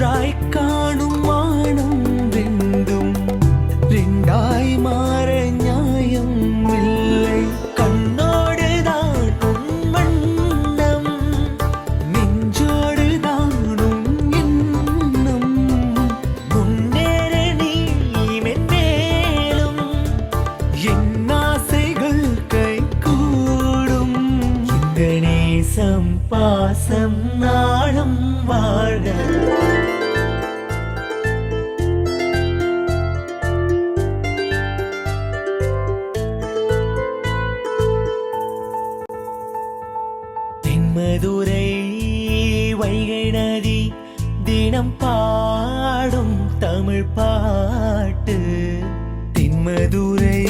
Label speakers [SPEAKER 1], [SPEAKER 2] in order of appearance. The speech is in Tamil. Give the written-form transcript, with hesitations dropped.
[SPEAKER 1] ஒன்றாய் காணும் வானம் ரெண்டும் ரெண்டாய் மாற நியாயம் இல்லை. கண்ணோடுதான் உன் வண்ணம், நெஞ்சோடுதான் உன் எண்ணம். முன்னேற நீ மென்மேலும் என் ஆசைகள் கைகூடும். இந்த நேசம் பாசம் நாளும் வாழ. தென்மதுரை வைகை நதி தினம் பாடும் தமிழ் பாட்டு. தென்மதுரை